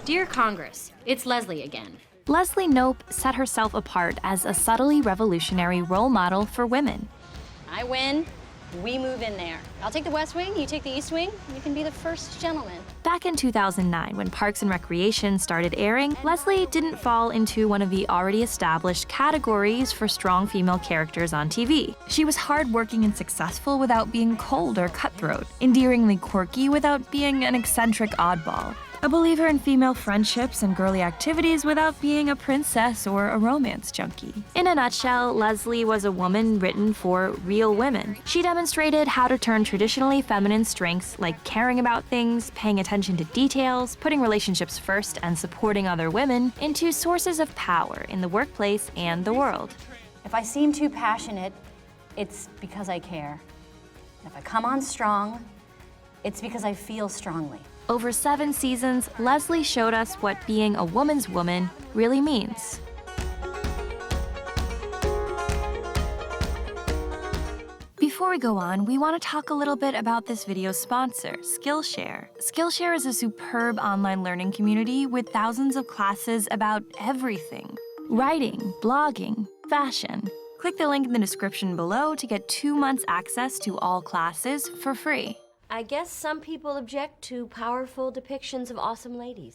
Dear Congress, it's Leslie again. Leslie Knope set herself apart as a subtly revolutionary role model for women. I win, we move in there. I'll take the West Wing, you take the East Wing, you can be the first gentleman. Back in 2009, when Parks and Recreation started airing, Leslie didn't fall into one of the already established categories for strong female characters on TV. She was hardworking and successful without being cold or cutthroat, endearingly quirky without being an eccentric oddball, a believer in female friendships and girly activities without being a princess or a romance junkie. In a nutshell, Leslie was a woman written for real women. She demonstrated how to turn traditionally feminine strengths like caring about things, paying attention to details, putting relationships first, and supporting other women into sources of power in the workplace and the world. If I seem too passionate, it's because I care. If I come on strong, it's because I feel strongly. Over 7 seasons, Leslie showed us what being a woman's woman really means. Before we go on, we want to talk a little bit about this video's sponsor, Skillshare. Skillshare is a superb online learning community with thousands of classes about everything: writing, blogging, fashion. Click the link in the description below to get 2 months access to all classes for free. I guess some people object to powerful depictions of awesome ladies.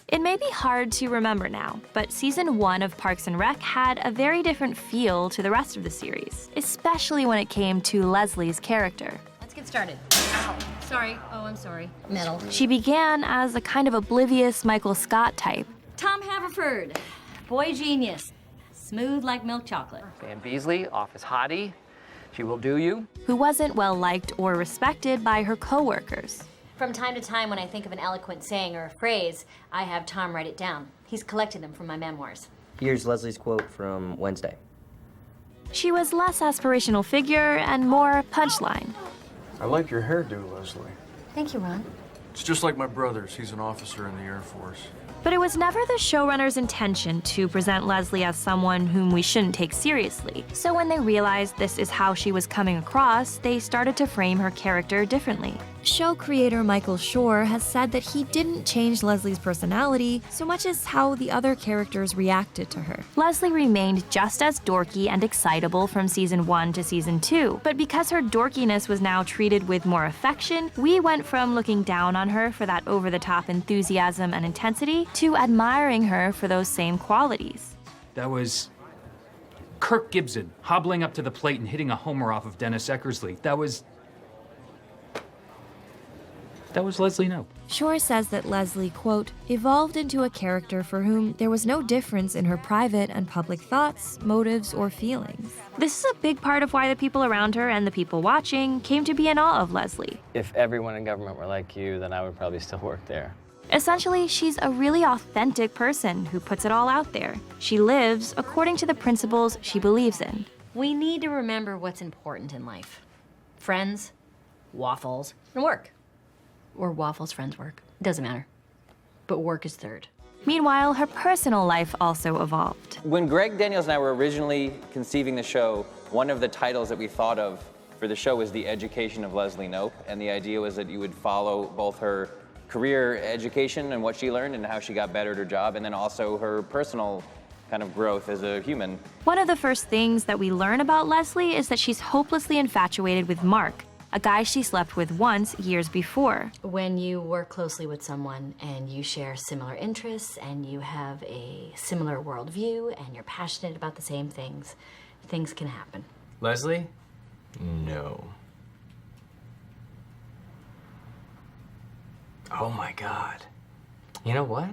It may be hard to remember now, but season 1 of Parks and Rec had a very different feel to the rest of the series, especially when it came to Leslie's character. Let's get started. Ow. Sorry. Oh, I'm sorry. Metal. She began as a kind of oblivious Michael Scott type. Tom Haverford, boy genius. Smooth like milk chocolate. Sam Beasley, office hottie. She will do you. Who wasn't well liked or respected by her coworkers. From time to time, when I think of an eloquent saying or a phrase, I have Tom write it down. He's collected them from my memoirs. Here's Leslie's quote from Wednesday. She was less aspirational figure and more punchline. I like your hairdo, Leslie. Thank you, Ron. It's just like my brother's. He's an officer in the Air Force. But it was never the showrunner's intention to present Leslie as someone whom we shouldn't take seriously. So when they realized this is how she was coming across, they started to frame her character differently. Show creator Michael Schur has said that he didn't change Leslie's personality so much as how the other characters reacted to her. Leslie remained just as dorky and excitable from season 1 to season 2, but because her dorkiness was now treated with more affection, we went from looking down on her for that over-the-top enthusiasm and intensity to admiring her for those same qualities. That was Kirk Gibson hobbling up to the plate and hitting a homer off of Dennis Eckersley. That was Leslie Knope. Schur says that Leslie, quote, evolved into a character for whom there was no difference in her private and public thoughts, motives, or feelings. This is a big part of why the people around her and the people watching came to be in awe of Leslie. If everyone in government were like you, then I would probably still work there. Essentially, she's a really authentic person who puts it all out there. She lives according to the principles she believes in. We need to remember what's important in life. Friends, waffles, and work. Or waffles, friends, work. It doesn't matter. But work is third. Meanwhile, her personal life also evolved. When Greg Daniels and I were originally conceiving the show, one of the titles that we thought of for the show was The Education of Leslie Knope, and the idea was that you would follow both her career education and what she learned and how she got better at her job, and then also her personal kind of growth as a human. One of the first things that we learn about Leslie is that she's hopelessly infatuated with Mark, a guy she slept with once years before. When you work closely with someone and you share similar interests and you have a similar worldview and you're passionate about the same things, things can happen. Leslie? No. Oh my God. You know what?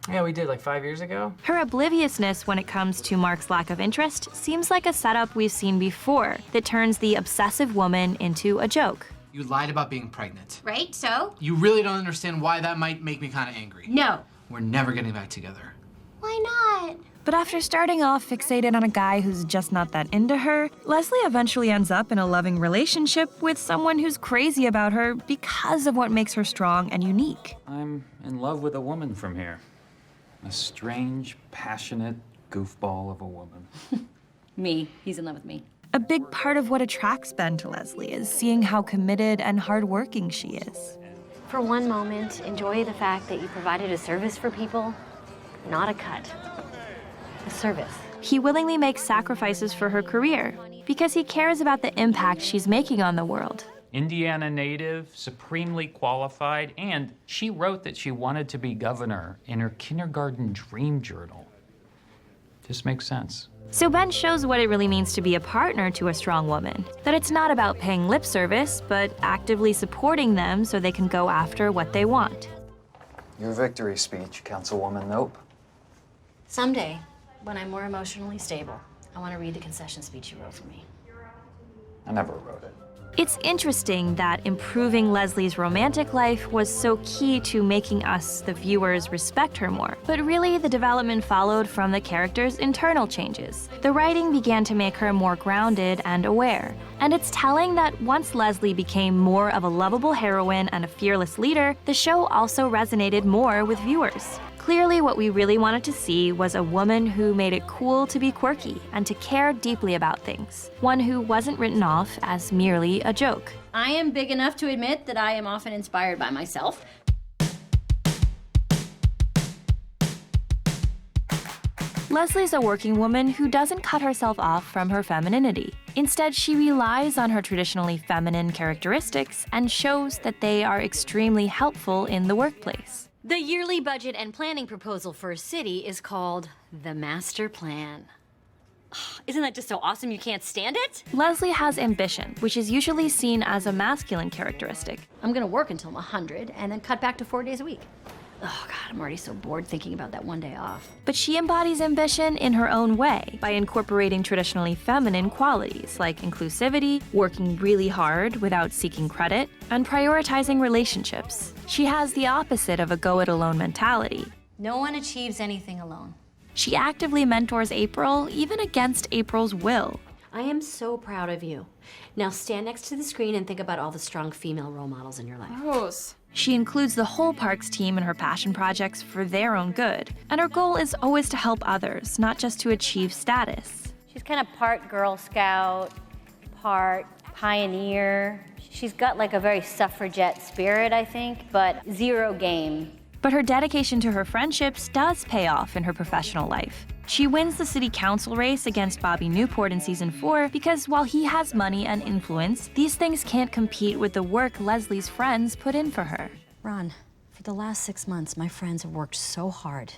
Yeah, we did like 5 years ago. Her obliviousness when it comes to Mark's lack of interest seems like a setup we've seen before that turns the obsessive woman into a joke. You lied about being pregnant. Right, so? You really don't understand why that might make me kind of angry. No. We're never getting back together. Why not? But after starting off fixated on a guy who's just not that into her, Leslie eventually ends up in a loving relationship with someone who's crazy about her because of what makes her strong and unique. I'm in love with a woman from here. A strange, passionate goofball of a woman. Me. He's in love with me. A big part of what attracts Ben to Leslie is seeing how committed and hardworking she is. For one moment, enjoy the fact that you provided a service for people, not a cut. A service. He willingly makes sacrifices for her career because he cares about the impact she's making on the world. Indiana native, supremely qualified, and she wrote that she wanted to be governor in her kindergarten dream journal. This makes sense. So Ben shows what it really means to be a partner to a strong woman. That it's not about paying lip service, but actively supporting them so they can go after what they want. Your victory speech, Councilwoman Knope. Someday, when I'm more emotionally stable, I want to read the concession speech you wrote for me. I never wrote it. It's interesting that improving Leslie's romantic life was so key to making us, the viewers, respect her more. But really, the development followed from the character's internal changes. The writing began to make her more grounded and aware. And it's telling that once Leslie became more of a lovable heroine and a fearless leader, the show also resonated more with viewers. Clearly, what we really wanted to see was a woman who made it cool to be quirky and to care deeply about things. One who wasn't written off as merely a joke. I am big enough to admit that I am often inspired by myself. Leslie's a working woman who doesn't cut herself off from her femininity. Instead, she relies on her traditionally feminine characteristics and shows that they are extremely helpful in the workplace. The yearly budget and planning proposal for a city is called the Master Plan. Isn't that just so awesome you can't stand it? Leslie has ambition, which is usually seen as a masculine characteristic. I'm gonna work until I'm 100 and then cut back to 4 days a week. Oh God, I'm already so bored thinking about that one day off. But she embodies ambition in her own way by incorporating traditionally feminine qualities like inclusivity, working really hard without seeking credit, and prioritizing relationships. She has the opposite of a go-it-alone mentality. No one achieves anything alone. She actively mentors April, even against April's will. I am so proud of you. Now stand next to the screen and think about all the strong female role models in your life. Gross. She includes the whole Parks team in her passion projects for their own good. And her goal is always to help others, not just to achieve status. She's kind of part Girl Scout, part pioneer. She's got like a very suffragette spirit, I think, but zero game. But her dedication to her friendships does pay off in her professional life. She wins the city council race against Bobby Newport in season 4 because while he has money and influence, these things can't compete with the work Leslie's friends put in for her. Ron, for the last 6 months, my friends have worked so hard.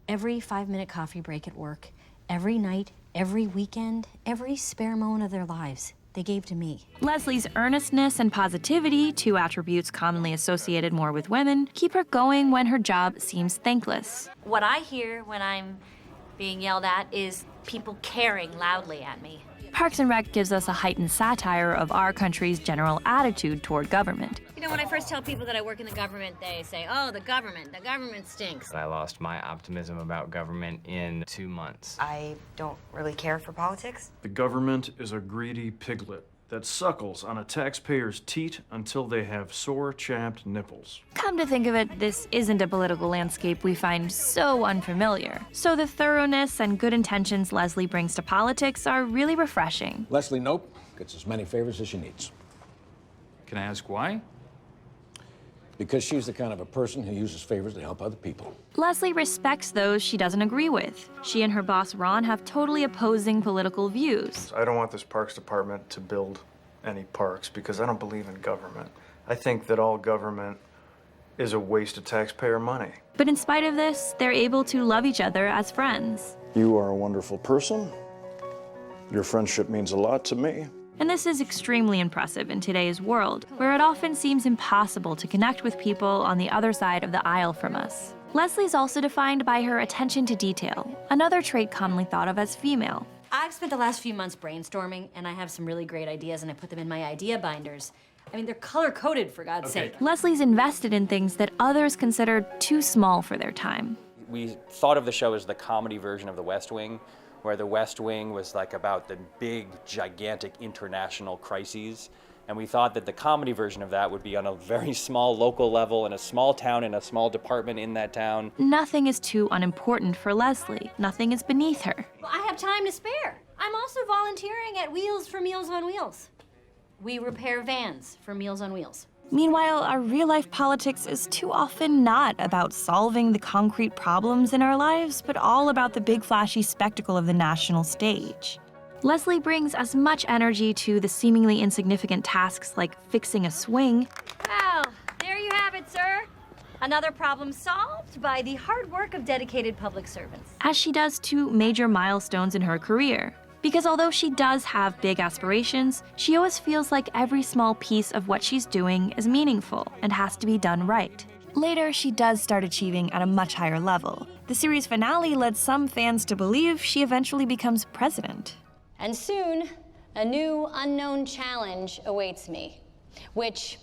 Every 5-minute coffee break at work, every night, every weekend, every spare moment of their lives, they gave to me. Leslie's earnestness and positivity, 2 attributes commonly associated more with women, keep her going when her job seems thankless. What I hear when I'm being yelled at is people caring loudly at me. Parks and Rec gives us a heightened satire of our country's general attitude toward government. You know, when I first tell people that I work in the government, they say, oh, the government stinks. I lost my optimism about government in 2 months. I don't really care for politics. The government is a greedy piglet that suckles on a taxpayer's teat until they have sore, chapped nipples. Come to think of it, this isn't a political landscape we find so unfamiliar. So the thoroughness and good intentions Leslie brings to politics are really refreshing. Leslie Knope gets as many favors as she needs. Can I ask why? Because she's the kind of a person who uses favors to help other people. Leslie respects those she doesn't agree with. She and her boss, Ron, have totally opposing political views. I don't want this parks department to build any parks because I don't believe in government. I think that all government is a waste of taxpayer money. But in spite of this, they're able to love each other as friends. You are a wonderful person. Your friendship means a lot to me. And this is extremely impressive in today's world, where it often seems impossible to connect with people on the other side of the aisle from us. Leslie's also defined by her attention to detail, another trait commonly thought of as female. I've spent the last few months brainstorming, and I have some really great ideas, and I put them in my idea binders. I mean, they're color-coded, for God's sake. Leslie's invested in things that others consider too small for their time. We thought of the show as the comedy version of The West Wing, where The West Wing was like about the big, gigantic international crises. And we thought that the comedy version of that would be on a very small local level in a small town in a small department in that town. Nothing is too unimportant for Leslie. Nothing is beneath her. Well, I have time to spare. I'm also volunteering at Wheels for Meals on Wheels. We repair vans for Meals on Wheels. Meanwhile, our real-life politics is too often not about solving the concrete problems in our lives, but all about the big flashy spectacle of the national stage. Leslie brings as much energy to the seemingly insignificant tasks like fixing a swing. Well, there you have it, sir. Another problem solved by the hard work of dedicated public servants. As she does to major milestones in her career. Because although she does have big aspirations, she always feels like every small piece of what she's doing is meaningful and has to be done right. Later, she does start achieving at a much higher level. The series finale led some fans to believe she eventually becomes president. And soon, a new unknown challenge awaits me, which,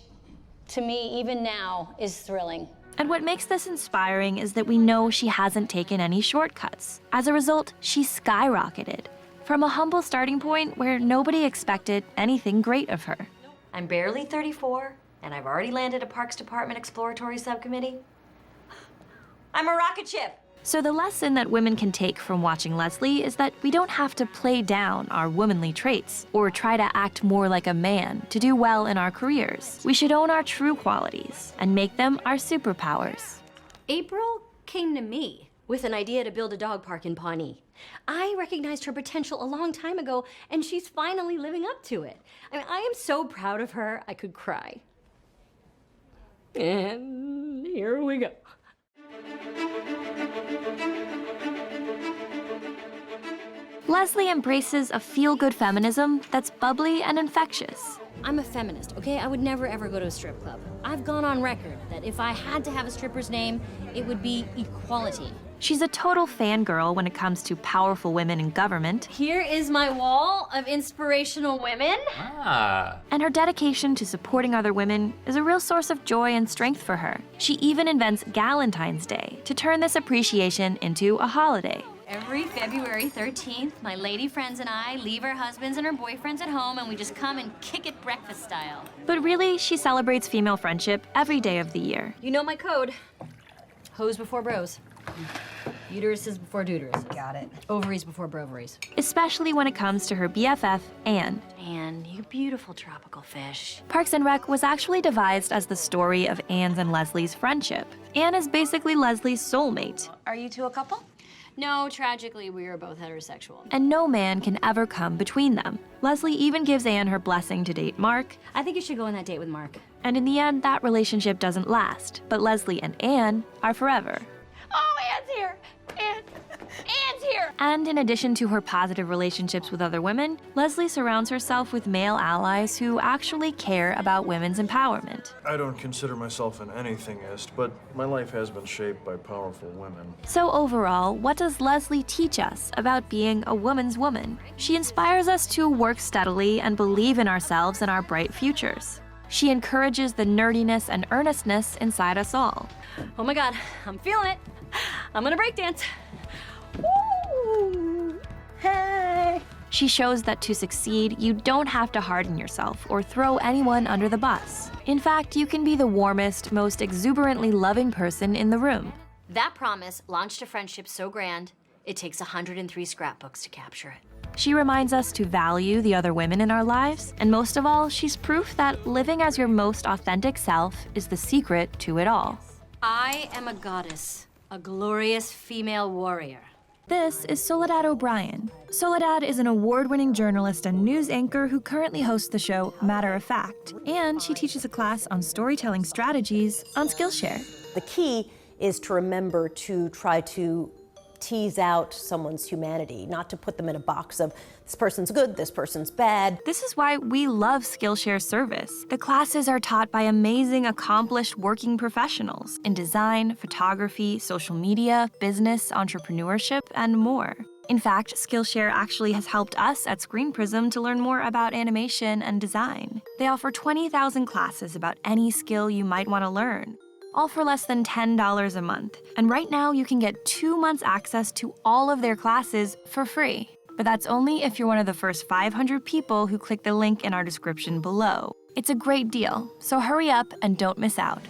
to me, even now, is thrilling. And what makes this inspiring is that we know she hasn't taken any shortcuts. As a result, she skyrocketed. From a humble starting point where nobody expected anything great of her. I'm barely 34, and I've already landed a Parks Department exploratory subcommittee. I'm a rocket ship. So the lesson that women can take from watching Leslie is that we don't have to play down our womanly traits or try to act more like a man to do well in our careers. We should own our true qualities and make them our superpowers. April came to me with an idea to build a dog park in Pawnee. I recognized her potential a long time ago, and she's finally living up to it. I mean, I am so proud of her, I could cry. And here we go. Leslie embraces a feel-good feminism that's bubbly and infectious. I'm a feminist, okay? I would never ever go to a strip club. I've gone on record that if I had to have a stripper's name, it would be Equality. She's a total fangirl when it comes to powerful women in government. Here is my wall of inspirational women. And her dedication to supporting other women is a real source of joy and strength for her. She even invents Galentine's Day to turn this appreciation into a holiday. Every February 13th, my lady friends and I leave our husbands and our boyfriends at home and we just come and kick it breakfast style. But really, she celebrates female friendship every day of the year. You know my code. Hose before bros. Uteruses before deuteruses. Got it. Ovaries before brovaries. Especially when it comes to her BFF, Anne. Anne, you beautiful tropical fish. Parks and Rec was actually devised as the story of Anne's and Leslie's friendship. Anne is basically Leslie's soulmate. Are you two a couple? No, tragically, we are both heterosexual. And no man can ever come between them. Leslie even gives Anne her blessing to date Mark. I think you should go on that date with Mark. And in the end, that relationship doesn't last. But Leslie and Anne are forever. Oh, Anne's here! Anne's here! And in addition to her positive relationships with other women, Leslie surrounds herself with male allies who actually care about women's empowerment. I don't consider myself an anythingist, but my life has been shaped by powerful women. So overall, what does Leslie teach us about being a woman's woman? She inspires us to work steadily and believe in ourselves and our bright futures. She encourages the nerdiness and earnestness inside us all. Oh my God, I'm feeling it. I'm gonna breakdance. Woo! Hey! She shows that to succeed, you don't have to harden yourself or throw anyone under the bus. In fact, you can be the warmest, most exuberantly loving person in the room. That promise launched a friendship so grand, it takes 103 scrapbooks to capture it. She reminds us to value the other women in our lives, and most of all, she's proof that living as your most authentic self is the secret to it all. I am a goddess, a glorious female warrior. This is Soledad O'Brien. Soledad is an award-winning journalist and news anchor who currently hosts the show Matter of Fact, and she teaches a class on storytelling strategies on Skillshare. The key is to remember to try to tease out someone's humanity, not to put them in a box of this person's good, this person's bad. This is why we love Skillshare's service. The classes are taught by amazing, accomplished working professionals in design, photography, social media, business, entrepreneurship, and more. In fact, Skillshare actually has helped us at Screen Prism to learn more about animation and design. They offer 20,000 classes about any skill you might want to learn, all for less than $10 a month. And right now, you can get 2 months access to all of their classes for free. But that's only if you're one of the first 500 people who click the link in our description below. It's a great deal, so hurry up and don't miss out.